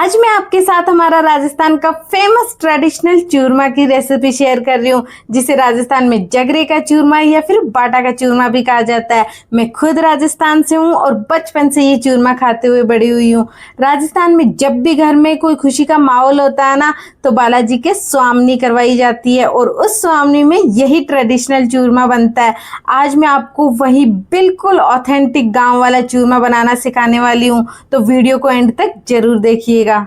आज मैं आपके साथ हमारा राजस्थान का फेमस ट्रेडिशनल चूरमा की रेसिपी शेयर कर रही हूँ, जिसे राजस्थान में जगरे का चूरमा या फिर बाटा का चूरमा भी कहा जाता है। मैं खुद राजस्थान से हूँ और बचपन से ये चूरमा खाते हुए बड़ी हुई हूँ। राजस्थान में जब भी घर में कोई खुशी का माहौल होता है ना, तो बालाजी के स्वामनी करवाई जाती है और उस स्वामनी में यही ट्रेडिशनल चूरमा बनता है। आज मैं आपको वही बिल्कुल ऑथेंटिक गाँव वाला चूरमा बनाना सिखाने वाली हूँ, तो वीडियो को एंड तक जरूर देखिएगा।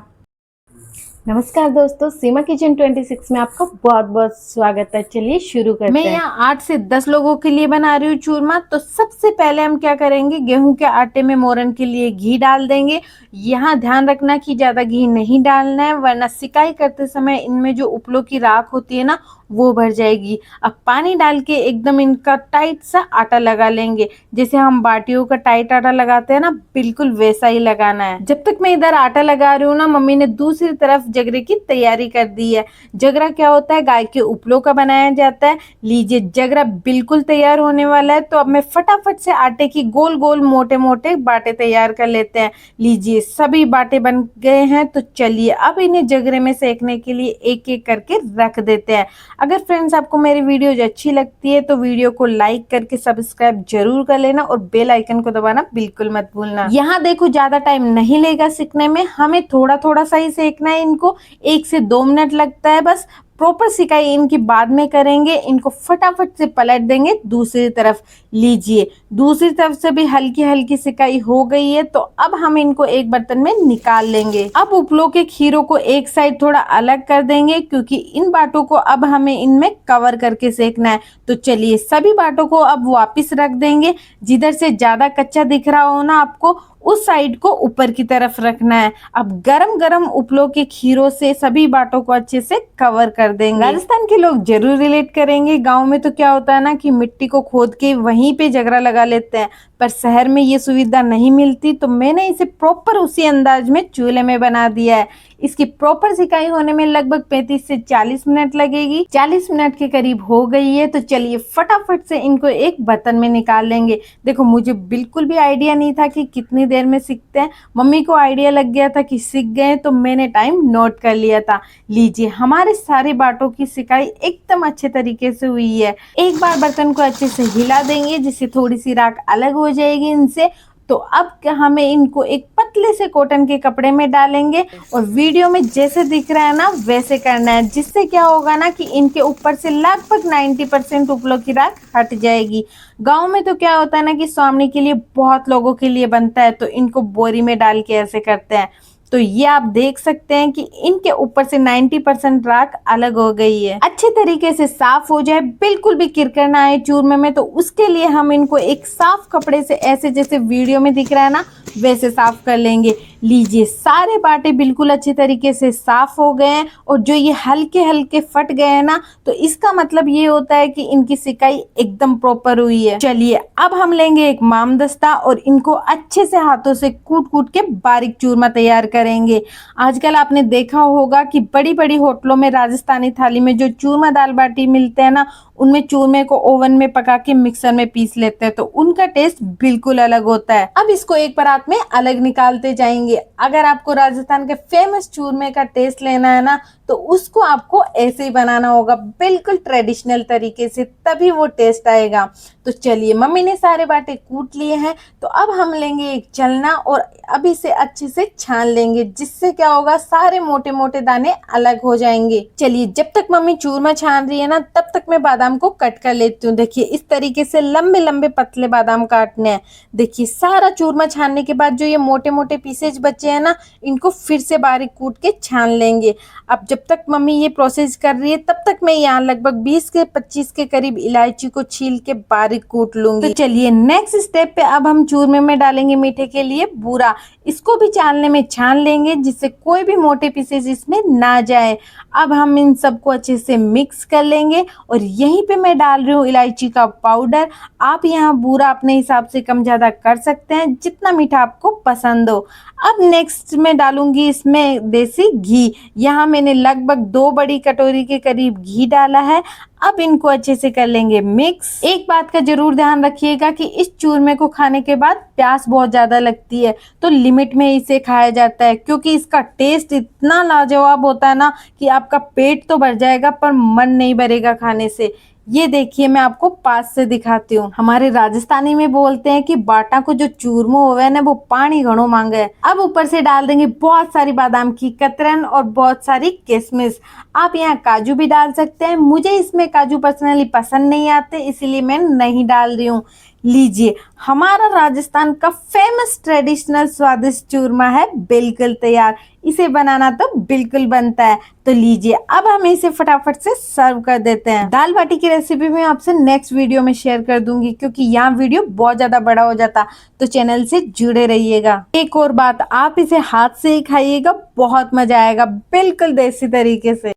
नमस्कार दोस्तों, सीमा किचन 26 में आपका बहुत बहुत स्वागत है। चलिए शुरू करते हैं। मैं यहाँ 8 से 10 लोगों के लिए बना रही हूँ चूरमा। तो सबसे पहले हम क्या करेंगे, गेहूं के आटे में मोरन के लिए घी डाल देंगे। यहाँ ध्यान रखना कि ज्यादा घी नहीं डालना है, वरना सिकाई करते समय इनमें जो उपलों की राख होती है ना, वो भर जाएगी। अब पानी डाल के एकदम इनका टाइट सा आटा लगा लेंगे, जैसे हम बाटियों का टाइट आटा लगाते हैं ना, बिल्कुल वैसा ही लगाना है। जब तक मैं इधर आटा लगा रही हूँ ना, मम्मी ने दूसरी तरफ जगरे की तैयारी कर दी है। जगरा क्या होता है, गाय के उपलों का बनाया जाता है। लीजिए, जगरा बिल्कुल तैयार होने वाला है। तो अब मैं फटाफट से आटे की गोल गोल मोटे मोटे बाटे तैयार कर लेते हैं। लीजिए, सभी बाटे बन गए हैं। तो चलिए अब इन्हें जगरे में सेकने के लिए एक एक करके रख देते हैं। अगर फ्रेंड्स आपको मेरी वीडियोज अच्छी लगती है तो वीडियो को लाइक करके सब्सक्राइब जरूर कर लेना और बेल आइकन को दबाना बिल्कुल मत भूलना। यहाँ देखो, ज्यादा टाइम नहीं लेगा सीखने में, हमें थोड़ा थोड़ा सा ही सेकना है इनको। 1 से 2 मिनट लगता है बस। प्रॉपर सिकाई इनकी बाद में करेंगे। इनको फटाफट से पलट देंगे दूसरी तरफ। लीजिए, दूसरी तरफ से भी हल्की हल्की सिकाई हो गई है। तो अब हम इनको एक बर्तन में निकाल लेंगे। अब उपलों के खीरों को एक साइड थोड़ा अलग कर देंगे, क्योंकि इन बाटों को अब हमें इनमें कवर करके सेकना है। तो चलिए सभी बाटों को अब वापस रख देंगे। जिधर से ज्यादा कच्चा दिख रहा हो ना आपको, उस साइड को ऊपर की तरफ रखना है। अब गरम गरम उपलों के खीरों से सभी बाटों को अच्छे से कवर कर देंगे। राजस्थान के लोग जरूर रिलेट करेंगे। गांव में तो क्या होता है ना कि मिट्टी को खोद के वहीं पे जगरा लगा लेते हैं, पर शहर में ये सुविधा नहीं मिलती। तो मैंने इसे प्रॉपर उसी अंदाज में चूल्हे में बना दिया है। इसकी प्रॉपर सिकाई होने में लगभग 35 से 40 मिनट लगेगी। 40 मिनट के करीब हो गई है। तो चलिए फटाफट से इनको एक बर्तन में निकाल लेंगे। देखो, मुझे बिल्कुल भी आइडिया नहीं था कि कितनी देर में सीखते हैं। मम्मी को आइडिया लग गया था कि सीख गए, तो मैंने टाइम नोट कर लिया था। लीजिए, हमारे सारे बाटों की सिकाई एकदम अच्छे तरीके से हुई है। एक बार बर्तन को अच्छे से हिला देंगे, जिससे थोड़ी सी राख अलग हो जाएगी इनसे। तो अब हमें इनको एक पतले से कॉटन के कपड़े में डालेंगे और वीडियो में जैसे दिख रहा है ना, वैसे करना है। जिससे क्या होगा ना कि इनके ऊपर से लगभग 90% उपलों की राख हट जाएगी। गांव में तो क्या होता है ना कि स्वामनी के लिए बहुत लोगों के लिए बनता है, तो इनको बोरी में डाल के ऐसे करते हैं। तो ये आप देख सकते हैं कि इनके ऊपर से 90% राख अलग हो गई है। अच्छे तरीके से साफ हो जाए, बिल्कुल भी किरकिर ना आए चूरमे में, तो उसके लिए हम इनको एक साफ कपड़े से ऐसे जैसे वीडियो में दिख रहा है ना, वैसे साफ कर लेंगे। लीजिए, सारे बाटे बिल्कुल अच्छे तरीके से साफ हो गए हैं। और जो ये हल्के हल्के फट गए हैं ना, तो इसका मतलब ये होता है कि इनकी सिकाई एकदम प्रॉपर हुई है। चलिए अब हम लेंगे एक मामदस्ता और इनको अच्छे से हाथों से कूट कूट के बारीक चूरमा तैयार करेंगे। आजकल आपने देखा होगा कि बड़ी बड़ी होटलों में राजस्थानी थाली में जो चूरमा दाल बाटी मिलते हैं ना, उनमें चूरमे को ओवन में पका के मिक्सर में पीस लेते हैं, तो उनका टेस्ट बिल्कुल अलग होता है। अब इसको एक परात में अलग निकालते जाएंगे। अगर आपको राजस्थान के फेमस चूरमे का टेस्ट लेना है ना, तो उसको आपको ऐसे ही बनाना होगा, बिल्कुल ट्रेडिशनल तरीके से, तभी वो टेस्ट आएगा। तो चलिए, मम्मी ने सारे बाटे कूट लिए हैं। तो अब हम लेंगे एक चलना और अब इसे अच्छे से छान लेंगे, जिससे क्या होगा, सारे मोटे मोटे दाने अलग हो जाएंगे। चलिए, जब तक मम्मी चूरमा छान रही है ना, तब तक मैं बादाम को कट कर लेती हूँ। देखिए, इस तरीके से लंबे लंबे पतले बादाम काटने हैं। देखिए, सारा चूरमा छानने के बाद जो ये मोटे मोटे पीसेज बचे हैं ना, इनको फिर से बारीक कूट के छान लेंगे। अब जब तक मम्मी ये प्रोसेस कर रही है, तब तक मैं यहाँ लगभग 20 से 25 के करीब इलायची को छील के बारीक कूट लूंगी। तो चलिए नेक्स्ट स्टेप पे अब हम चूरमे में डालेंगे मीठे के लिए बूरा। इसको भी छानने में छान लेंगे, जिससे कोई भी मोटे पीसेज इसमें ना जाए। अब हम इन सबको अच्छे से मिक्स कर लेंगे और यहीं पे मैं डाल रही हूँ इलायची का पाउडर। आप यहाँ बूरा अपने हिसाब से कम ज्यादा कर सकते हैं, जितना मीठा आपको पसंद हो। अब नेक्स्ट मैं डालूंगी इसमें देसी घी। यहाँ मैंने लगभग 2 बड़ी कटोरी के करीब घी डाला है। अब इनको अच्छे से कर लेंगे मिक्स। एक बात का जरूर ध्यान रखिएगा कि इस चूरमे को खाने के बाद प्यास बहुत ज्यादा लगती है, तो लिमिट में इसे खाया जाता है, क्योंकि इसका टेस्ट इतना लाजवाब होता है ना कि आपका पेट तो भर जाएगा पर मन नहीं भरेगा खाने से। ये देखिए, मैं आपको पास से दिखाती हूँ। हमारे राजस्थानी में बोलते हैं कि बाटा को जो चूरमो होवे ना वो पानी घणो मांगे। अब ऊपर से डाल देंगे बहुत सारी बादाम की कतरन और बहुत सारी किशमिश। आप यहाँ काजू भी डाल सकते हैं, मुझे इसमें काजू पर्सनली पसंद नहीं आते, इसीलिए मैं नहीं डाल रही हूँ। लीजिए, हमारा राजस्थान का फेमस ट्रेडिशनल स्वादिष्ट चूरमा है बिल्कुल तैयार। इसे बनाना तो बिल्कुल बनता है। तो लीजिए, अब हम इसे फटाफट से सर्व कर देते हैं। दाल बाटी की रेसिपी मैं आपसे नेक्स्ट वीडियो में शेयर कर दूंगी, क्योंकि यहाँ वीडियो बहुत ज्यादा बड़ा हो जाता, तो चैनल से जुड़े रहिएगा। एक और बात, आप इसे हाथ से ही खाइएगा, बहुत मजा आएगा, बिल्कुल देसी तरीके से।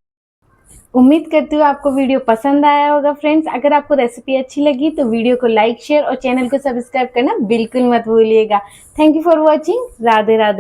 उम्मीद करती हूँ आपको वीडियो पसंद आया होगा फ्रेंड्स। अगर आपको रेसिपी अच्छी लगी तो वीडियो को लाइक, शेयर और चैनल को सब्सक्राइब करना बिल्कुल मत भूलिएगा। Thank you for watching. Radhe Radhe.